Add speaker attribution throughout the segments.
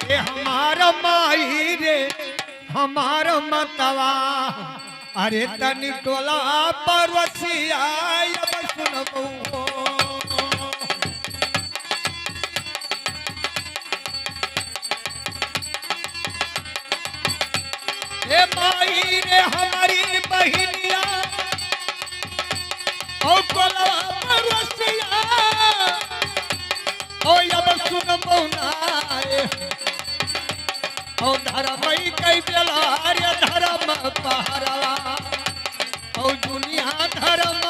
Speaker 1: अरे हमारा माई रे हमारा मतवा अरे तनी टोला परवसिया सुनबो हे माई रे हमारी बहिनिया ओ टोला परवसिया ओ अब सुनबो नाए ओ धर्मई कई बेला रे धर्म पहरवा ओ दुनिया धर्म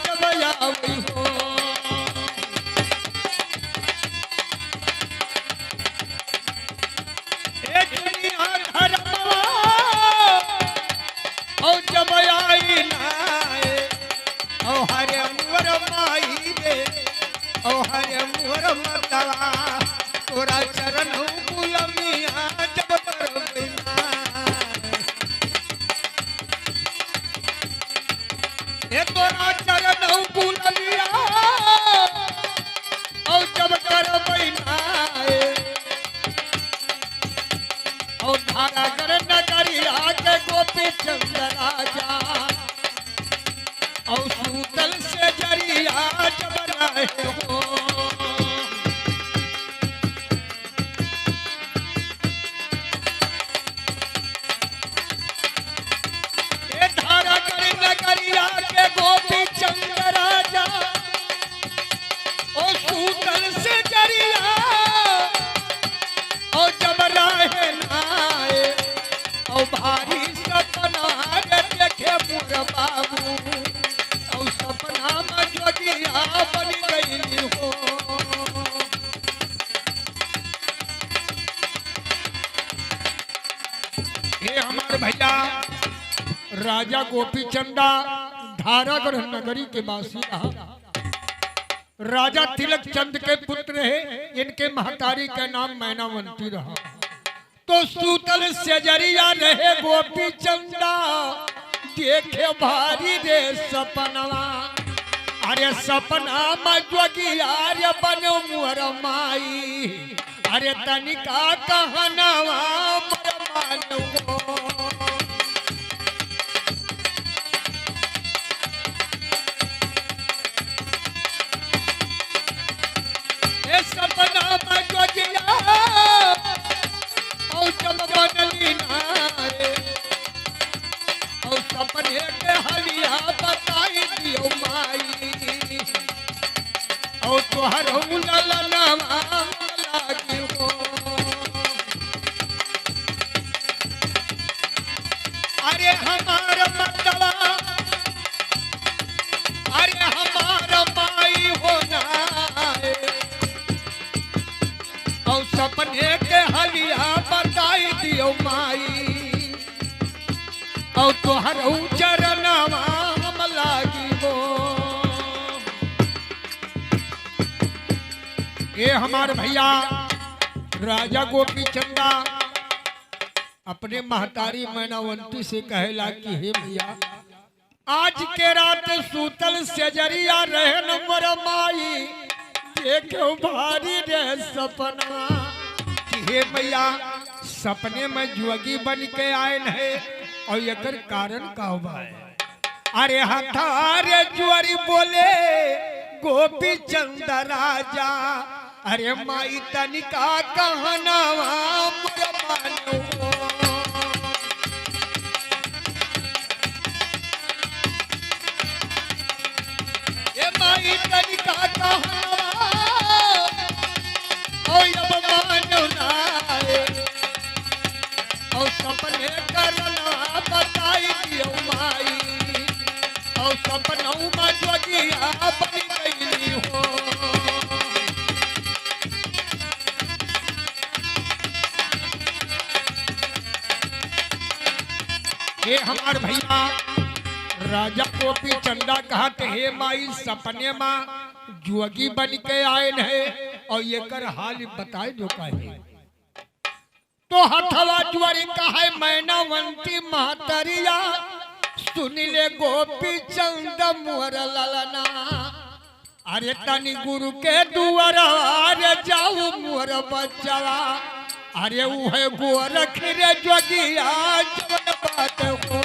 Speaker 1: जब आवी हो ए दुनिया धर्म ओ जब आई नाए ओ हरे मुर माई रे ओ हरे मुर मतवा तोरा चरण गुलमिया जब करबिना ए तोरा चरण गुलमिया ओ जब करबिना ओ धारा कर नगरिया के गोपी चंद राजा ओ सूतल से जरिया जब रहे हो के गोपी चंद राजा ओ सूतल से जरिया ओ जब रहे नाए ओ भारी सपना देखे मोर बाबू ओ सपना में जोगिया बन गई हो ये हमारे भैया राजा गोपी चंदा धारागढ़ नगरी के वासी रहा। राजा तिलक चंद के पुत्र है, इनके महतारी का नाम मैनावंती रहा। तो सूतल सेजरिया रहे गोपी चंदा देखे भारी रे सपनवा अरे सपना में जोगिया रे बनो मोर माई अरे तनिका कहनवा मोर मानो सपना में जोगिया और जब बनली नारे और सपने के हलिया बताई दियो माई और तोहर ललनवा लागी हो अरे हमार मतवा अरे हमार माई होना सपने के हलिया बताई दियो माई और तोहर चरणवा हम लागी हो ये हमारे भैया राजा गोपी चंदा अपने महतारी मैनावंती से कहेला कि हे भैया आज के रात सूतल सेजरिया रहन मोर माई देखो भारी रे सपना हे भैया सपने में जोगी बन के आए है और एकर कारण का हुआ है अरे हथारे जुआरी बोले गोपी चंद राजा अरे माई तनिका कहनवा मोर मानो ए माई तनिका कहनवा और सपने करना बताई दियो माई और सपनों में जोगिया बन गई हो ये हमार भैया राजा गोपी चंदा कहते हे माई सपने में जोगी बन के आए है और ये कर हाल बताए जो कहे तो हथवा जुआरी कहे मैनावंती महतरिया सुन ले गोपी चंद मोर ललना अरे तनी गुरु के दुआरा अरे जाऊ मोर बच्चवा अरे वो है गोरख रे जोगिया जवन बात हो।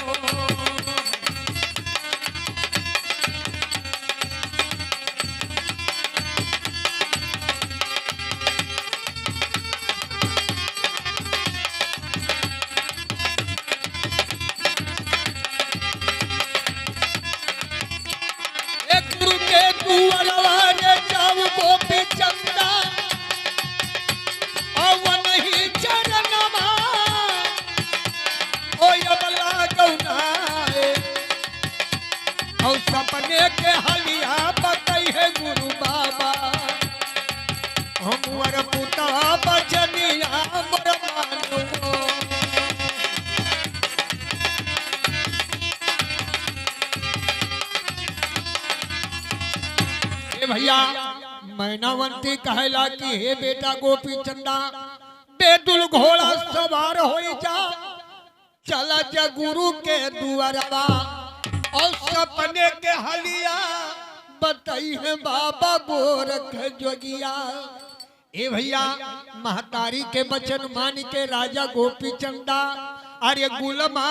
Speaker 1: गोपी चंदा अवन ही चरणमा ओ यबला गौनाए औ सपने के हलिया बतई है गुरु बाबा हमर पुता बचनिया मोर मानो। ए भैया मैनावंती कहला कि हे बेटा गोपी चंदा बेदुल घोड़ा सवार हो जा चल जा गुरु के दुआरवा और सपने के हलिया बताई है बाबा गोरख जोगिया। ए भैया महतारी के बचन मान के राजा गोपी चंदा अरे गुलमा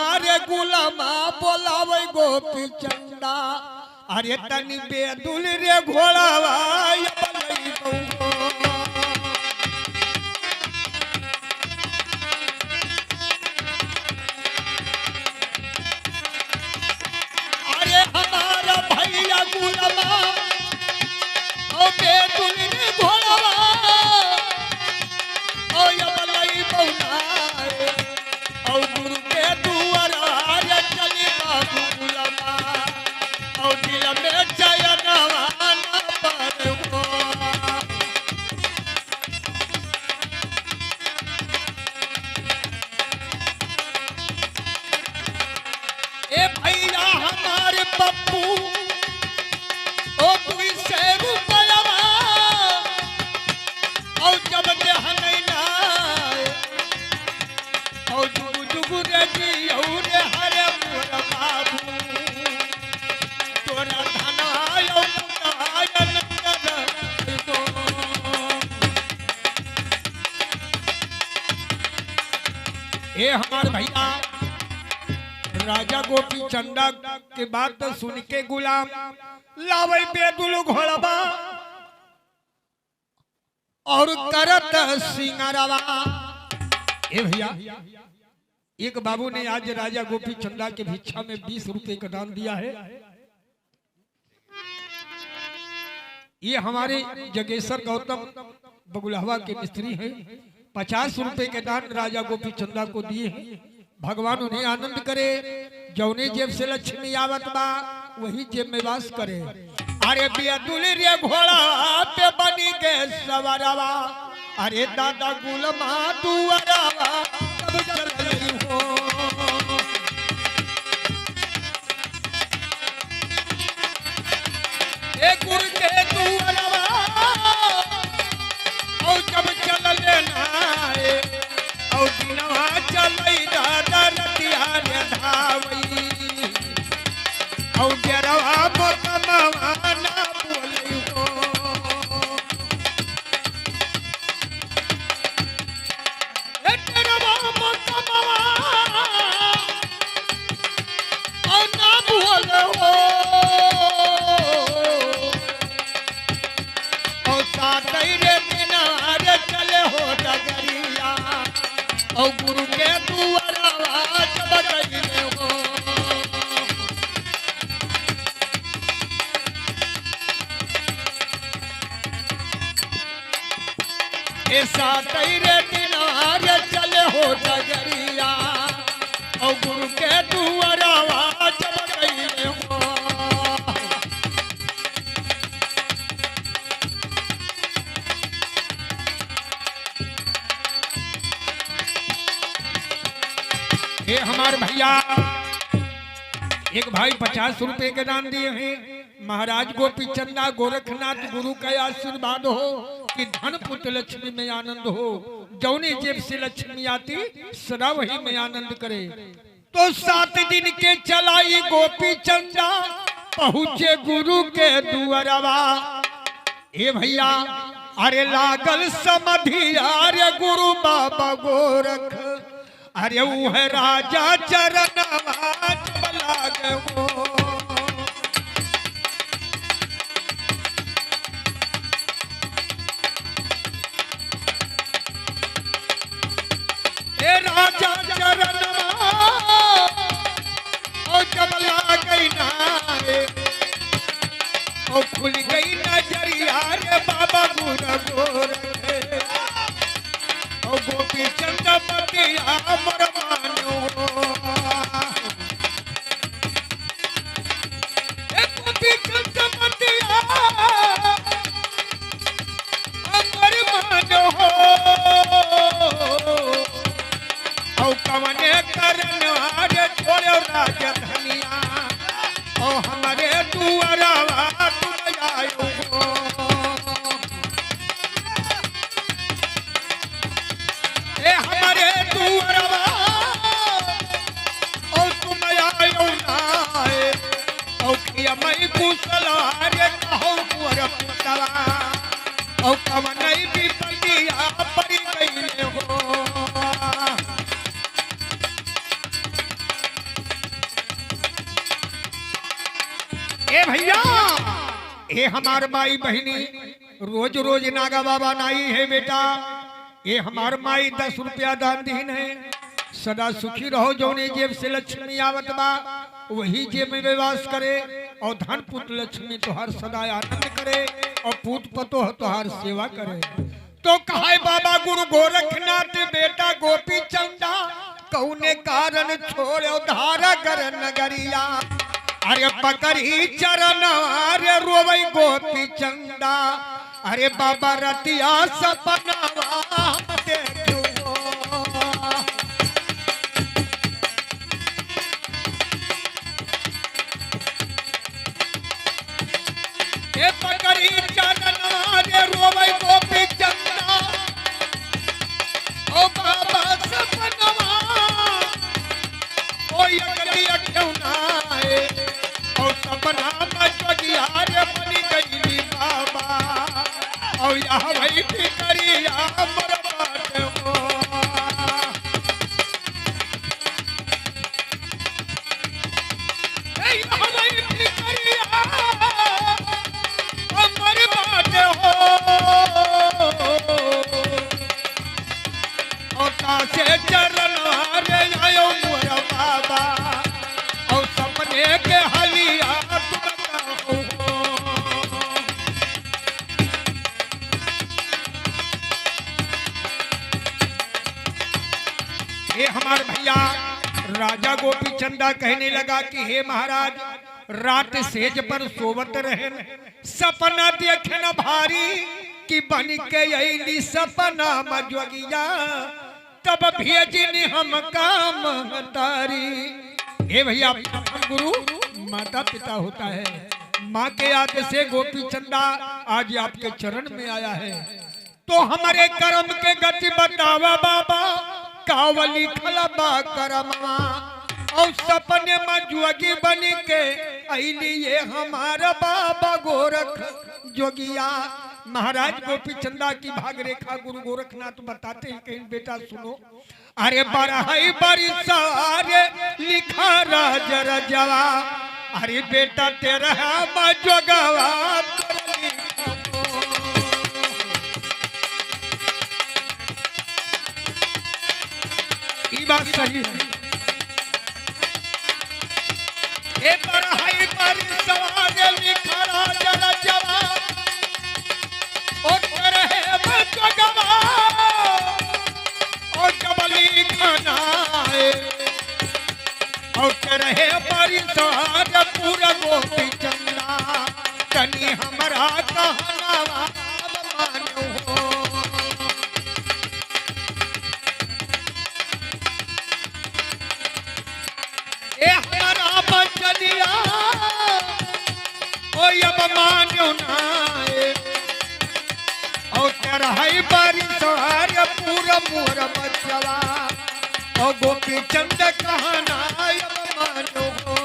Speaker 1: बोलावे गोपी चंदा अरे तनी बेदुल रे घोड़ावा अरे हमारा भैया गुलमा ओ बेदुल रे घोड़ावा ओ यबलई बौनाए ओ गुरु के दुआरा रे चली बाबू गुलमा ओ दिल में चयनवा न पर हो। ए भैया हमारे पप्पू ओ कोई से रुपया और जब देह नहीं नाए और जुगु जुगु रे जी और हरे मोर बाबू तोरा धनायो मुकायन कर दो। ए हमार भैया राजा गोपी चंदा के बात सुन के गुलाम लावे बेदुल घोड़वा और करत सिंगारवा। ए भैया एक बाबू ने आज राजा गोपी चंदा के भिक्षा में 20 रुपए का दान दिया है। ये हमारे जगेश्वर गौतम बगुलहवा के मिस्त्री हैं। 50 रुपए के दान राजा गोपी चंदा को दिए हैं। भगवान उन्हें आनंद करे जौने जेब से लक्ष्मी आवत बा वही जेब में वास करे। अरे बेदुल रे घोड़ा पे बनी के सवारवा अरे दादा गुलमा दुआरवा कब चल रही हो। ए गुरु के दुआरवा और जब चल लेना और दिनवा चलई दादा रतिया रे धावई और डेरवा मोतमवा ना बोली हो। ए डेरवा मोतमवा और ना बोले हो और सातई रे बिना रे चले हो डगरिया और गुरु के दुआरवा जब गईले हो। ऐसा तेरे दिनार चले हो डगरिया और गुरु के दुआरवा जब गईले हो। ये हमारे भैया एक भाई 50 रुपए के दान दिए हैं। महाराज गोपी चंदा गोरखनाथ गुरु का आशीर्वाद हो कि धन पुत्र लक्ष्मी में आनंद हो। जौनी जेब से लक्ष्मी आती सदा वही में आनंद करे। तो 7 दिन के चलाई गोपी चंदा पहुँचे गुरु के दुआरवा। ए भैया अरे लागल समधिया रे गुरु बाबा गोरख, अरे वो है राजा चरणवा जब लागे हो। ए राजा चरणवा और जब लागे ना रे, और खुल गई नजरिया रे बाबा गुरु गोरख, और गोपी चंद पतिया मोर मानो। ए गोपी चंद पतिया मोर मानो, और कवने करन आरे छोड़ो राजधनिया, और हमारे दुआरवा तुम आयो हो। ए हमारे दुआरवा और तुम आयो नाए, और किया मैं कुशला रे कहो मोर पुतवा, और कवनई विपतिया पड़ी गई हो। ए भैया ए हमार माई बहिनी रोज रोज नागा बाबा नाई है बेटा, ये हमार माई 10 रुपया दान दीन है। सदा सुखी रहो, जौने जेब से लक्ष्मी आवत बा वही जेब में निवास करे, और धन पुत्र लक्ष्मी तोहार सदा आनंद करे, और पूत पतो तोहार सेवा करे। तो कहा बाबा गुरु गोरखनाथ बेटा गोपी चंदा, कौने कारण छोड़ो धारा कर नगरिया, अरे पकड़ी चरण अरे रोवई गोपी चंदा, अरे बाबा रतिया सपना देखो। ए पकड़ी चरण अरे रोवई गोपी चंदा, ओ बाबा सपना ओ यकली अठौना है, और सपना में जोगिया रे बनी गई बाबा, और यहाँ वही फिकरिया मोर बाटे हो। यहाँ वही फिकरिया मोर बाटे हो, और कासे चरण रे आयो मोर बाबा, और सपने के हलिया ये हमारे भैया राजा गोपी चंदा कहने लगा कि हे महाराज, रात सेज पर सोवत रहे, सपना देखे न भारी, कि बन के अली सपना मजोगिया, तब भेजनी हम काम तारी। हे भैया गुरु माता पिता होता है, माँ के आगे से गोपी चंदा आज आपके चरण में आया है, तो हमारे कर्म के गति बतावा बाबा, कावली खलबा करमवा, और सपने में जोगी बन के अली ये हमारा बाबा गोरख जोगिया। महाराज गोपी चंदा की भाग रेखा गुरु गोरखनाथ बताते हैं, कहीं बेटा सुनो, अरे बरहई बरिसारे लिखा राज रजवा, अरे बेटा तेरा जोगवा बात सही है। ए बरहई बरिसारे लिखा राज रजवा, और तेरे जोगवा और जबली खाना है, और रहे परिसार पूरा गोपी चंदा, तनी हमारा कहना मानो हो। ए हमारा बचनिया ओ अब मानो ना, और रहे परिसार पूरा मोर बचवा, और गोपी चंद कहना अब मानो हो।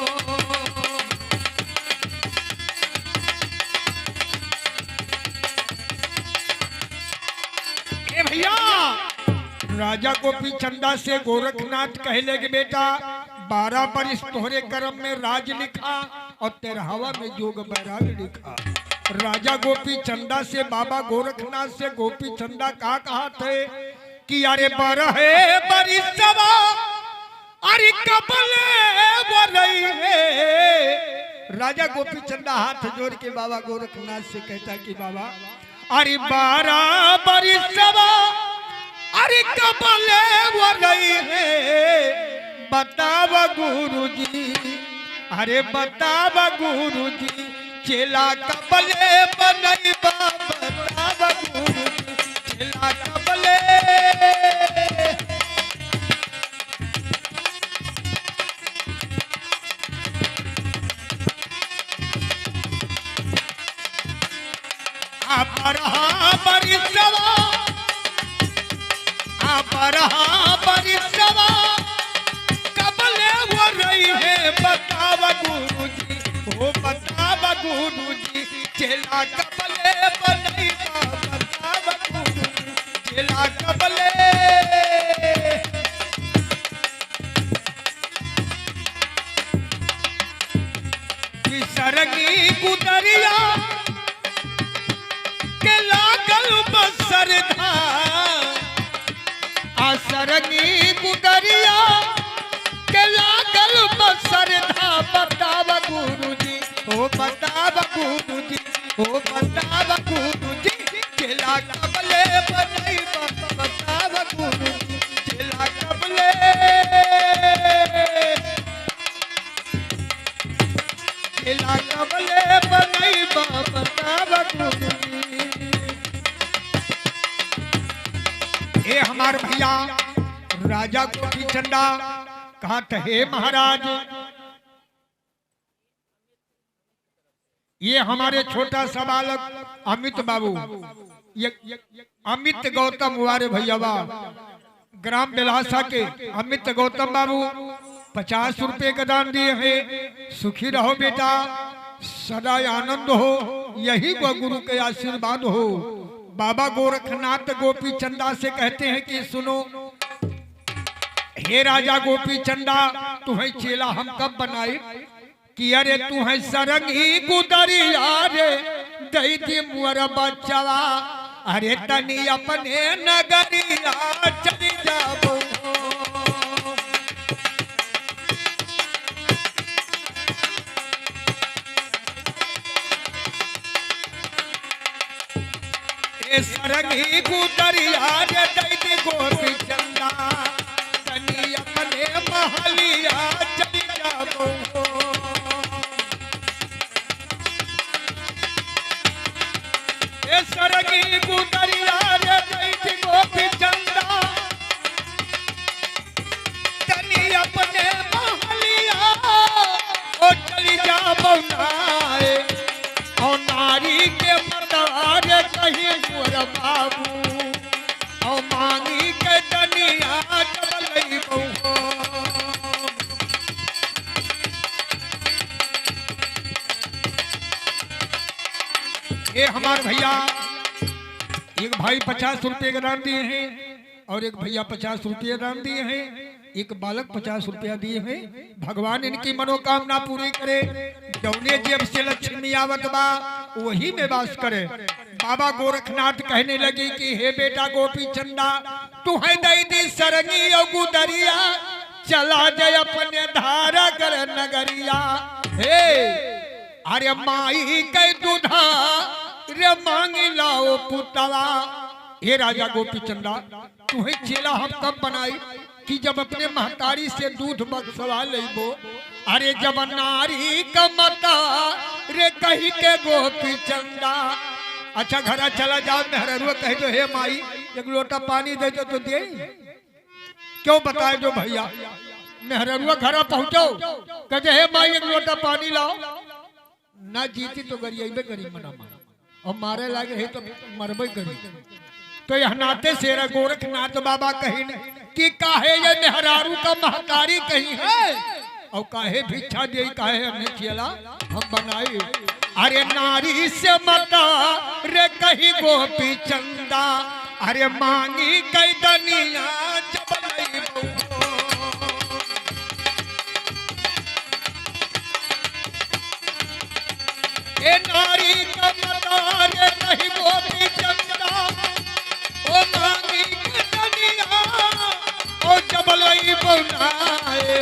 Speaker 1: राजा गोपी चंदा से गोरखनाथ कहले कि बेटा 12 बरिस तोहरे कर्म में राज लिखा और 13वां में जोग बैराग लिखा। राजा गोपी चंदा से बाबा गोरखनाथ से गोपी चंदा कहा थे कि अरे बरहे बरिसवा अरे कबले बरई है। राजा गोपी चंदा हाथ जोड़ के बाबा गोरखनाथ से कहता कि बाबा अरे 12 बरिसवा अरे कबले बरई है, बताव गुरुजी, अरे बताव गुरुजी, चेला कबले बनई बताव गुरुजी, चेला कबले। बरिसवा कबले वो रही है, बतावा गुरुजी, ओ बतावा गुरुजी, चेला कबले बनई बतावा गुरुजी, चेला कबले। सरगी गुदरिया के लागल बसरधा, सरगी गुदरिया के लागल बसरधा, बतावा गुरुजी, ओ बतावा गुरुजी, ओ बतावा गुरुजी, चेला कबले बनई बतावा गुरुजी, चेला कबले। चेला कबले बनई बतावा गुरुजी। ये हमारे भैया राजा गोपी चंदा कहते हे महाराज, ये हमारे छोटा सा बालक अमित बाबू, ये अमित गौतम वारे भैया ग्राम बेलासा के अमित गौतम बाबू 50 रुपए का दान दिए हैं। सुखी रहो बेटा, सदा आनंद हो, यही गुरु के आशीर्वाद हो। बाबा गोरखनाथ गोपी चंदा से कहते हैं कि सुनो हे राजा गोपी चंदा, तुम्हें चेला हम कब बनाए कि अरे तू है सरंगी गुदरिया रे दई दी मुअर बचवा, अरे तनी अपने नगरिया चली जाबो। सरंगी गुदरिया रे दई दी गोपी चंदा, तनी अपने महलिया चली जाबो। सरंगी गुदरिया रे दई दी गोपी चंदा, तनी अपने महलिया ओ चली जाबो नाए। और नारी के मदार कहीं मोर बाबू, और मांगी के दनिया चलई बहु। ये हमारे भैया एक भाई 50 रुपए का दान दिए हैं और एक भैया 50 रुपये दान दिए हैं, एक बालक 50 रुपया दिए हैं। भगवान इनकी मनोकामना पूरी करे, जौने जेब से लक्ष्मी आवत बा वही में वास करे। बाबा गोरखनाथ कहने लगे कि हे बेटा गोपी चंदा, तू है दई दी सरंगी और गुदरिया, चला जाए अपने धारा कर नगरिया। हे अरे माई के दूधा रे मांगी लाओ पुतवा। हे राजा गोपी चंदा, तुम्हें चेला हम कब बनाई कि जब अपने महतारी से दूध बक्सवा लेबो। अरे जब नारी का मता रे कही के गोपी चंदा। अच्छा घरा चला जाओ, मेहरुआ कह दो हे माई एक लोटा पानी दे दो तो दे, क्यों बताए दो भैया। मेहरुआ घरा पहुंचो, कहते हे माई एक लोटा पानी लाओ, ना जीती तो गरियाबे करी मना माना, और मारे लागे है तो मरबे करी। तो यह नाते से गोरखनाथ बाबा कहीं कि काहे ये मेहरारू का महतारी कहीं है, और काहे भिक्षा दे काहे हमें चेला हम बनाए। अरे नारी से मता रे कहीं गोपी चंदा, अरे मांगी कई दनिया जब लई बहू ए नारी का मदार नहीं गोपी चंदा ओ मांगी कई दनिया ओ जब लई बनाए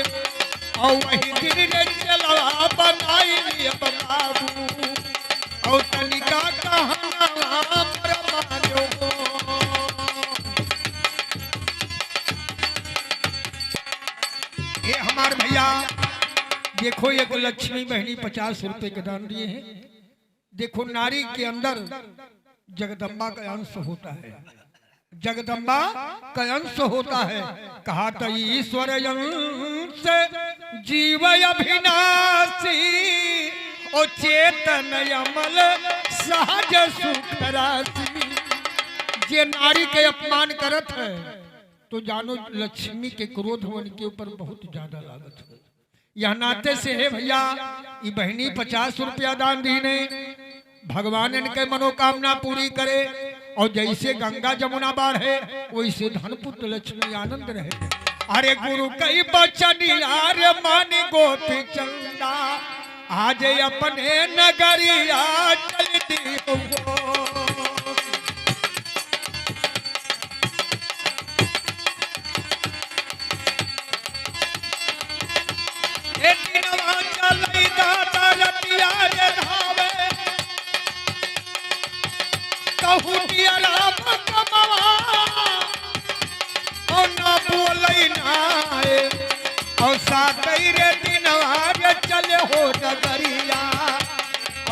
Speaker 1: और वही दिन रे चलवा बनाई लिया बाबू और तनिका कहना पर मानो ये हमारे भैया देखो ये लक्ष्मी बहनी 50 रुपए के दान दिए हैं। देखो नारी के अंदर जगदम्बा का अंश होता है, जगदम्बा का अंश होता है। कहा तो ईश्वर अंश जीव अभिनाशी ओ चेतन अमल सहज सुख राशि। जे नारी के अपमान करत है तो जानो लक्ष्मी के क्रोध उनके ऊपर बहुत ज्यादा लागत है। यह नाते से है भैया ये बहनी 50 रुपया दान दी ने भगवान इनके मनोकामना पूरी करे और जैसे गंगा जमुना बाढ़ है वैसे धनपुत्र लक्ष्मी आनंद रहे। अरे गुरु कई बचन यार मान गोपी चंदा आज अपने नगरिया चलती हो। और सातई रे दिनवा चले हो नगरिया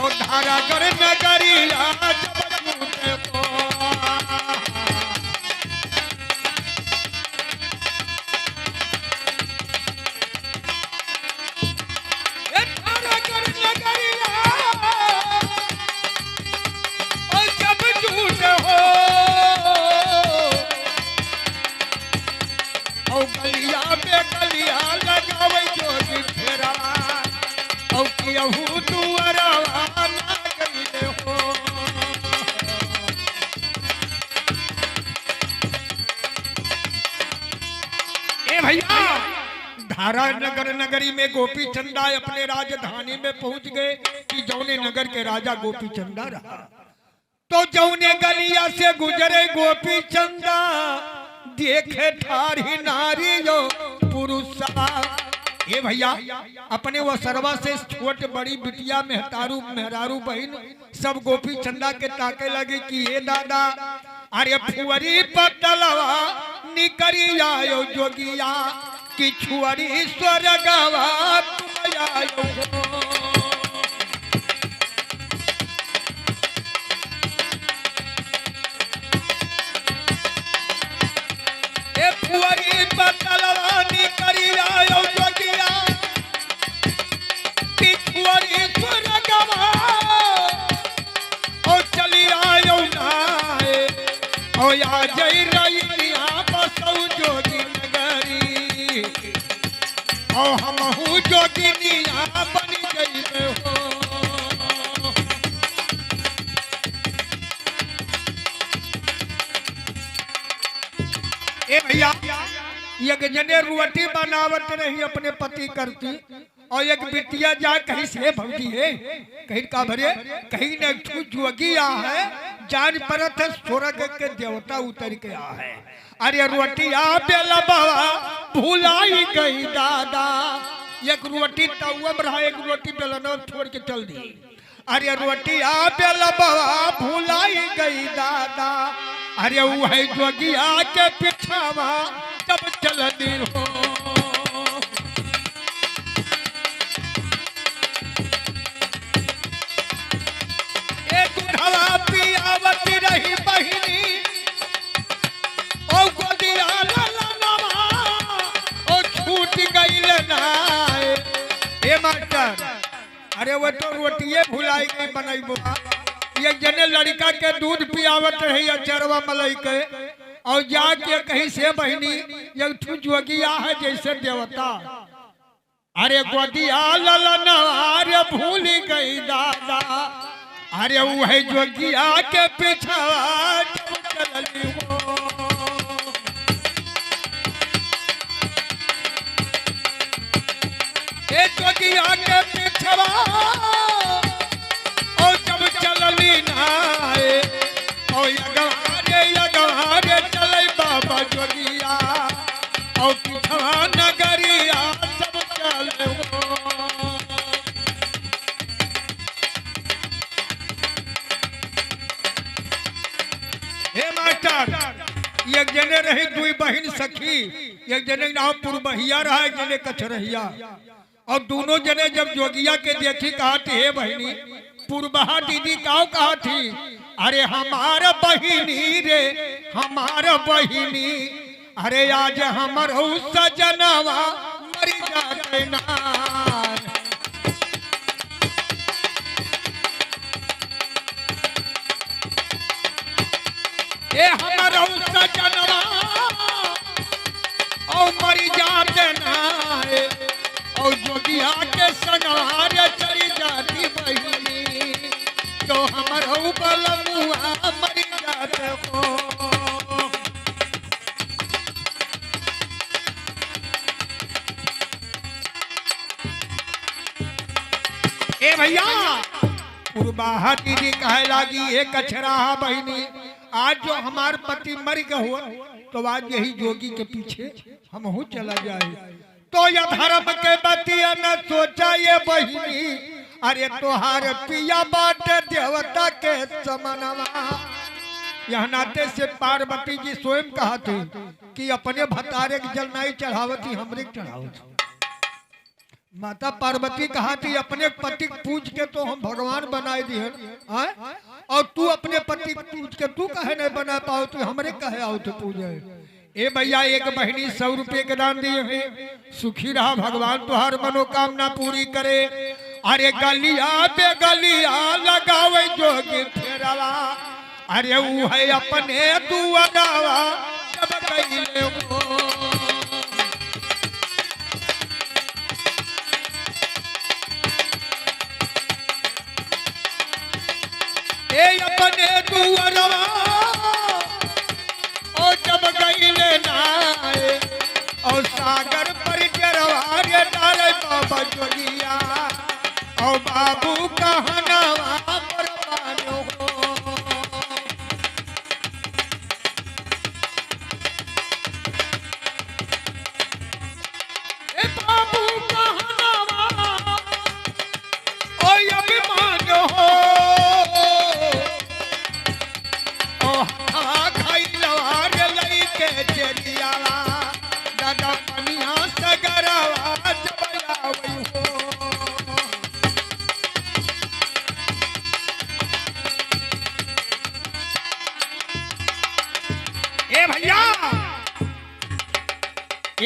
Speaker 1: और धारागढ़ नगरिया धारा नगर नगरी में गोपी चंदा अपने राजधानी में पहुंच गए कि जौने नगर के राजा गोपी चंदा रहा। तो जौने गलिया से गुजरे गोपी चंदा देखे ठारी नारी जो पुरुषा। ये भैया अपने वो सरवा से छोट बड़ी बिटिया मेहरारू बहन सब गोपी चंदा के ताके लगे कि ये दादा अरे फुअरी पटलवा निकरी आयो जोगिया कि छुअरी स्वर्गवा तुम आयो। ए फुअरी पटलवा निकरी आयो जोगिया कि छुअरी स्वर्गवा ओ चली आयो नाए ओ या जई रही बसौ जोगी नगरी ओ हमहू जोगिनिया बन गई हो। ए भैया एक जने रोटी बनावत रही अपने पति करती और एक बिटिया जा कहीं से भौजी है कहीं का भरे कहीं न जोगिया है जान परत है स्वर्ग के देवता उतर के आ है। अरे रोटिया बेला बाबा भुलाई गई दादा एक रोटी तउम रहा एक रोटी बेलना छोड़ के चल दी। अरे रोटिया बेला बाबा भुलाई गई दादा अरे वो है जोगिया के पिछावा जब चल दी हो। पियावती रही बहिनी ओ गोदिया ललनवा ओ छूट गई नाए। ए मास्टर अरे वो तो रोटिए भुलाई गई बनाई बुआ। एक जने लड़का के दूध पियावत रही अचरवा मलाई के और जाके कहीं से बहिनी एक जोगिया है जैसे देवता अरे गोदिया ललनवा रे भूल गई दादा अरे वो है जोगिया के पीछा जब चलली हो। जोगिया के पिछवा और जब चलली नाए और यगवारे चले बाबा जोगिया और पिछवा नगरिया सब चले हे मास्टर एक जने रही दुई बहन सखी एक जने नाम पुरबहिया रहा एक जने कछरहिया और दोनों जने जब जोगिया के देखी कहा थी हे बहनी पुरबहा दीदी काव कहा थी अरे हमारा बहिनी रे हमारा बहिनी अरे आज हमर सजनवा मरी जाते ना ए हमारा सजनवा और मरी जाते ना और जोगिया के संगारे चली जाती बहिनी तो हमारा बलमुआ मरी जाते हो ए भैया पुरबाहा दीदी कहे लगी एक कछराहा बहिनी आज जो हमार पति मर गए हुआ तो आज यही जोगी के पीछे हम हो चला जाए तो यह धर्म के बतिया न सोचा ये बहिनी अरे तोहार पिया बाटे देवता के समनवा यह नाते से पार्वती जी स्वयं कहा थे कि अपने भतारे के जल नहीं चढ़ावती हमरे चढ़ावती माता पार्वती कहा थी अपने पति पूछ के तो हम भगवान बनाए दिए और तू अपने पति पूछ के तू कहे नहीं बना पाओ तू हमरे कहे आओ तो पूजे ए भैया एक बहिनी 100 रुपये के दान दिए हैं सुखी रहा भगवान तुहार मनोकामना पूरी करे अरे गलिया पे गलिया लगावे जोगी फेरवा अरे वो है अपने दुआरावा जब गईले हो अपने दुआरवा और जब गईले नाए और सागर पर जरवारे डाले बाबा जोगिया और बाबू कहनवा पर मानो ए बाबू कहनवा ओ अभिमान हो दादा पनिया सगरवा जबलावई हो ए भैया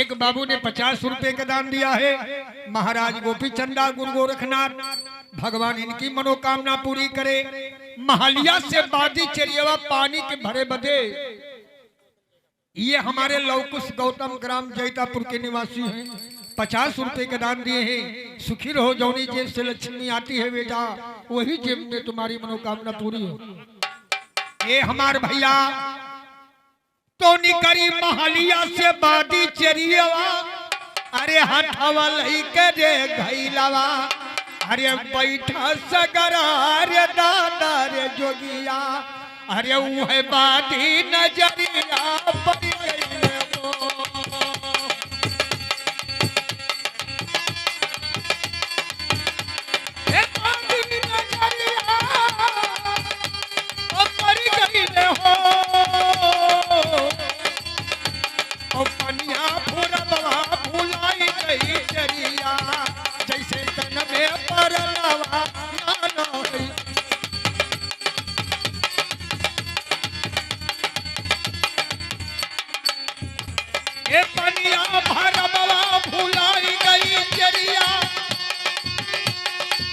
Speaker 1: एक बाबू ने 50 रुपए का दान दिया है महाराज गोपी चंदा गुरु गोरखनाथ भगवान इनकी मनोकामना पूरी करे महलिया से बादी चरियवा पानी के भरे बदे ये हमारे लवकुश गौतम ग्राम जैतापुर के निवासी हैं 50 रुपए के दान दिए हैं सुखी रहो जौनी जेब से लक्ष्मी आती है बेटा वही जेब में तुम्हारी मनोकामना पूरी हो ये हमारे भैया तो निकरी महलिया से बादी चरियवा अरे हथवा लइके रे घइलवा अरे बैठा सगरा रे दादा रे जोगिया अरे वो है बादी नजरिया पड़ गई हो ए बादी नजरिया पड़ गई हो और पनिया भूरबवा भुलाई गई जरिया जैसे तन में परलवा नाना है ए पनिया भरबवा भुलाई गई जरिया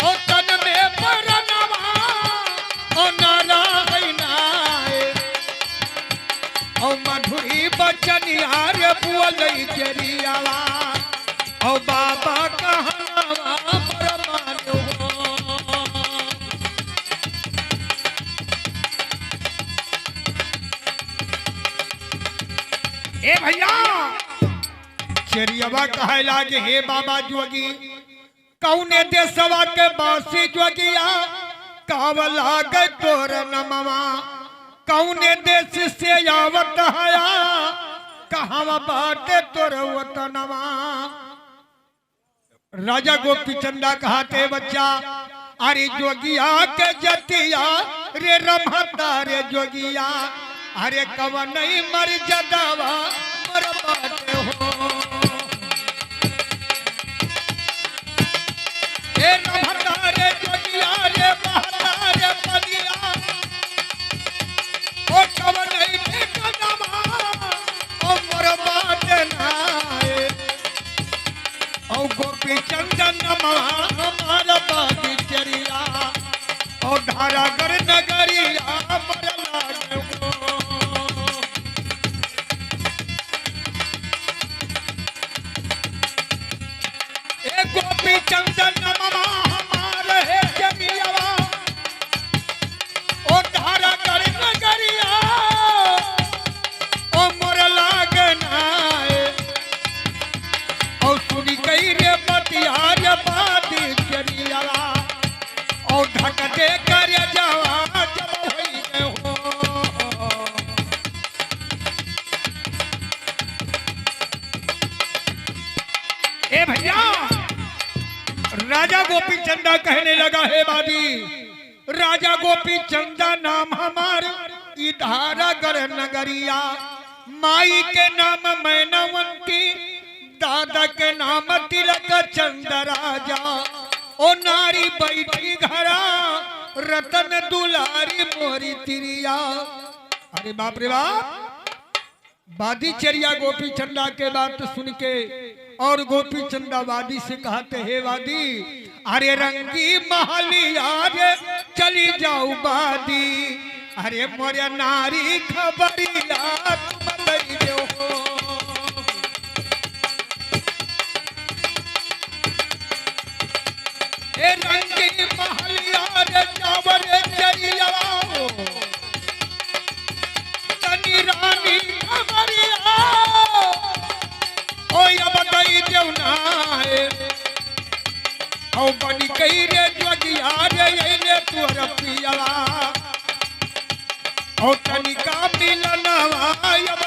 Speaker 1: ओ तन में परलवा ओ नारायण ओ मधुरी बचनिया रे बुअलई जरियावा ओ बाबा कहनवा परमानो ए भैया चरियावा कहे लागे हे बाबा जोगी कौने देशवा के बासी जोगिया कावला गए तोर नमवा कौने देश से आवत हया कहावा बाटे तोर वतनवा। राजा गोपी चंदा कहते बच्चा अरे जोगिया के जतिया रे रमहता रे जोगिया अरे कवन नहीं मर जदावा मर बाटे हो रे रमहता रे जोगिया रे बहता रे बनिया ओ कवन नहीं ठिकाना ओ मर बाटे नाए ओ गोपी चंदन हमारा बागी चरिया ओ धारा कर नगरिया मरला ए गोपी चंदन हमारे है जमिया ओ धारा कर नगरिया ओ मरला गनाए ओ सुनी कई रे बतियार बादी चरिया ओ ढक दे कर जावा जब होई गए हो। ए भैया राजा गोपी चंदा कहने लगा हे बादी राजा गोपी चंदा नाम हमार इधारा गर नगरिया माई के नाम मैनावंती दादा के नाम तिलक चंद राजा ओ नारी बैठी घरा रतन दुलारी मोरी तिरिया। अरे बाप रे बाप वादी चरिया गोपी चंदा के बात सुन के और गोपी चंदा वादी से कहते हे वादी अरे रंगी महलिया रे चली जाऊ वादी अरे मोरे नारी खबरिया तुम दई दो ए रंगी महलिया रे चावर चरिया तनी रानी खबरिया ओ अब दई देव नाए औ बनी कई रे जोगिया रे ये तोर पिया औ तनिका मिलनवा अब